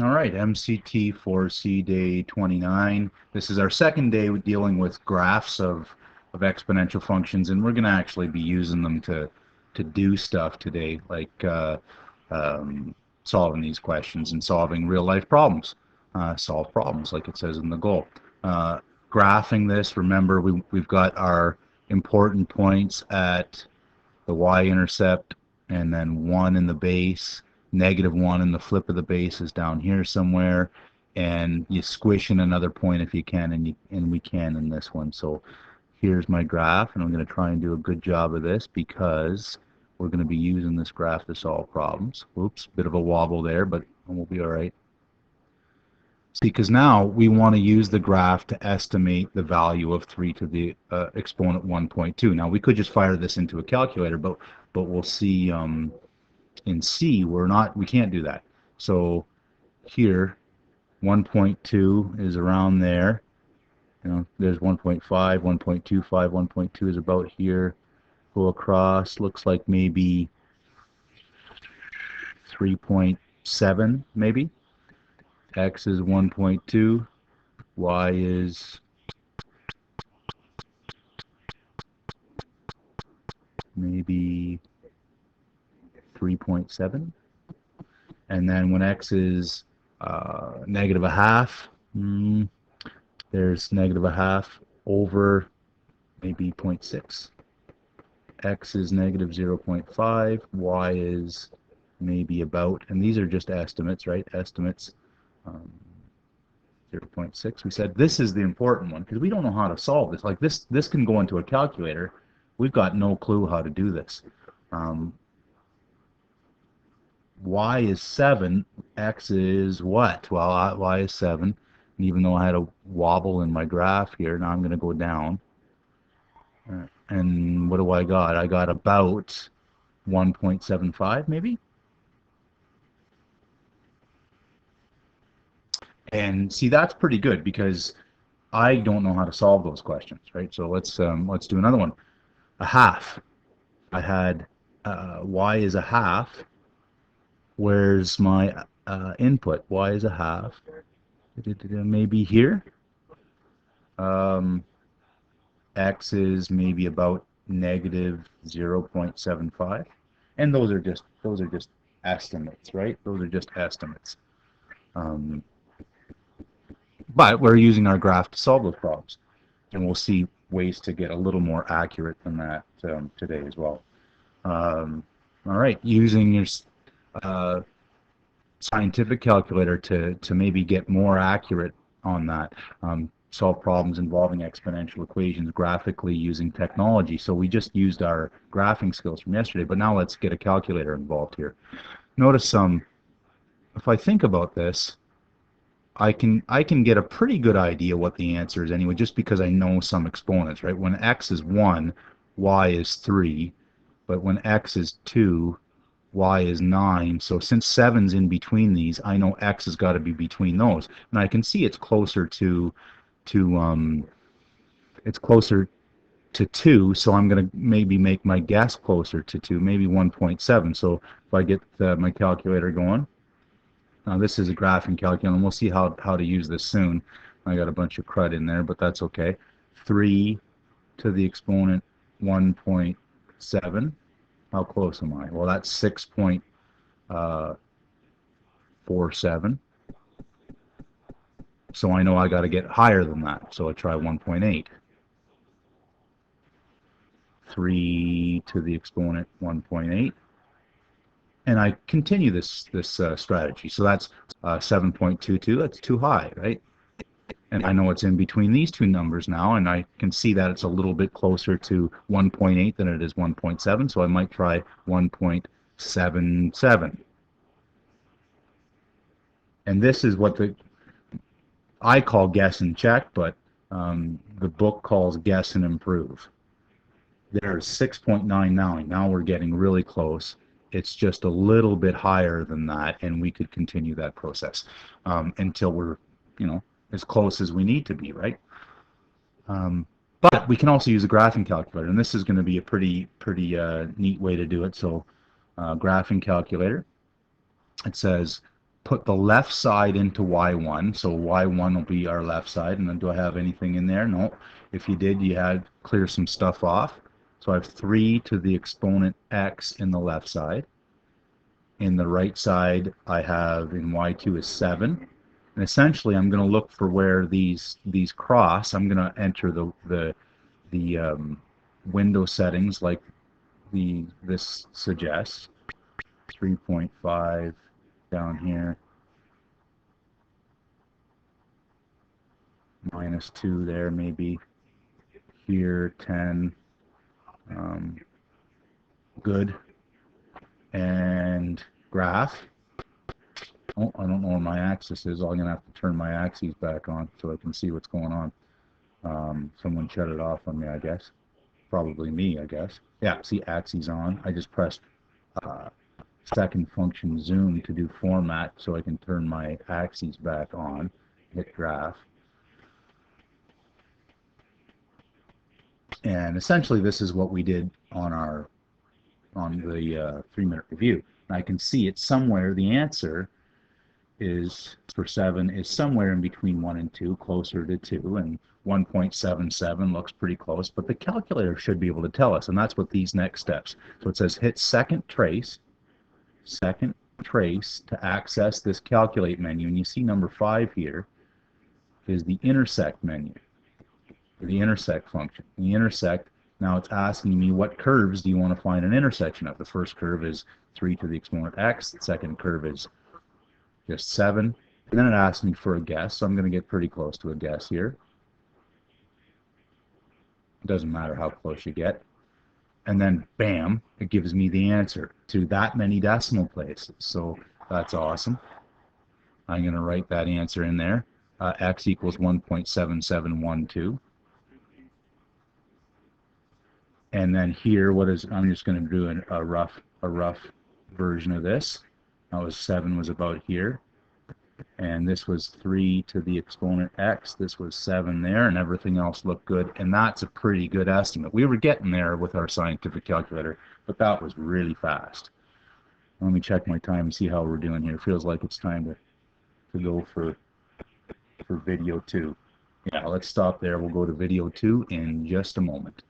All right, MCT4C day 29. This is our second day with dealing with graphs of exponential functions, and we're going to actually be using them to do stuff today, like solving these questions and solving real life problems. Solve problems, like it says in the goal. Uh, Graphing this, remember we've got our important points at the y-intercept, and then 1 in the base, -1 in the flip of the base is down here somewhere, and you squish in another point if you can, and we can in this one. So here's my graph, and I'm going to try and do a good job of this because we're going to be using this graph to solve problems. Oops, bit of a wobble there, but we'll be all right. See, because now we want to use the graph to estimate the value of 3 to the exponent 1.2. Now we could just fire this into a calculator, but we'll see in C we can't do that. So here 1.2 is around there. You know, there's 1.5, 1.25, 1.2 is about here. Go across, looks like maybe 3.7 maybe. X is 1.2, y is maybe 3.7, and then when x is -0.5, there's -0.5 over maybe 0.6. X is -0.5, y is maybe about, and these are just estimates, right? Estimates. 0.6. We said this is the important one because we don't know how to solve this. Like this can go into a calculator. We've got no clue how to do this. Y is 7. X is what? Well, y is 7. And even though I had a wobble in my graph here, now I'm going to go down. And what do I got? I got about 1.75 maybe. And see, that's pretty good because I don't know how to solve those questions, right? So let's do another one. A half. I had y is a half. Where's my input? Y is a half. Maybe here. X is maybe about -0.75, and those are just estimates, right? Those are just estimates. But we're using our graph to solve those problems, and we'll see ways to get a little more accurate than that today as well. All right, using your scientific calculator to maybe get more accurate on that. Solve problems involving exponential equations graphically using technology. So we just used our graphing skills from yesterday, but now let's get a calculator involved here. Notice if I think about this, I can get a pretty good idea what the answer is anyway, just because I know some exponents, right? When x is 1, y is 3, but when x is 2, y is 9. So since 7's in between these, I know x has got to be between those, and I can see it's closer to 2. So I'm going to maybe make my guess closer to 2, maybe 1.7. So if I get my calculator going. Now this is a graphing calculator, and we'll see how to use this soon. I got a bunch of crud in there, but that's okay. 3 to the exponent 1.7. How close am I? Well, that's 6.47. So I know I got to get higher than that. So I try 1.8. 3 to the exponent 1.8. And I continue this strategy. So that's 7.22. That's too high, right? And I know it's in between these two numbers now, and I can see that it's a little bit closer to 1.8 than it is 1.7, so I might try 1.77. And this is what I call guess and check, but the book calls guess and improve. There's 6.99. Now we're getting really close. It's just a little bit higher than that, and we could continue that process until we're, as close as we need to be, right? But we can also use a graphing calculator, and this is going to be a pretty neat way to do it. So graphing calculator, it says put the left side into y1, so y1 will be our left side. And then do I have anything in there? No. If you did, you had clear some stuff off. So I have 3 to the exponent x in the left side. In the right side, I have in y2 is 7. And essentially, I'm going to look for where these cross. I'm going to enter the window settings like this suggests. 3.5 down here. -2 there, maybe. Here, 10. Good. And graph. Oh, I don't know where my axis is. I'm going to have to turn my axes back on so I can see what's going on. Someone shut it off on me, I guess. Probably me, I guess. Yeah, see, axes on. I just pressed second function zoom to do format so I can turn my axes back on. Hit graph. And essentially, this is what we did on the 3-minute review. And I can see it somewhere. The answer is for 7 is somewhere in between 1 and 2, closer to 2, and 1.77 looks pretty close. But the calculator should be able to tell us, and that's what these next steps. So it says hit second trace to access this calculate menu. And you see number 5 here is the intersect menu, the intersect function. The intersect, now it's asking me what curves do you want to find an intersection of. The first curve is 3 to the exponent x. The second curve is just 7. And then it asks me for a guess, so I'm going to get pretty close to a guess here. It doesn't matter how close you get. And then, bam, it gives me the answer to that many decimal places. So that's awesome. I'm going to write that answer in there. X equals 1.7712. And then here, I'm just going to do a rough version of this. That was 7 was about here. And this was 3 to the exponent x. This was 7 there, and everything else looked good. And that's a pretty good estimate. We were getting there with our scientific calculator, but that was really fast. Let me check my time and see how we're doing here. It feels like it's time to go for video 2. Yeah, let's stop there. We'll go to video 2 in just a moment.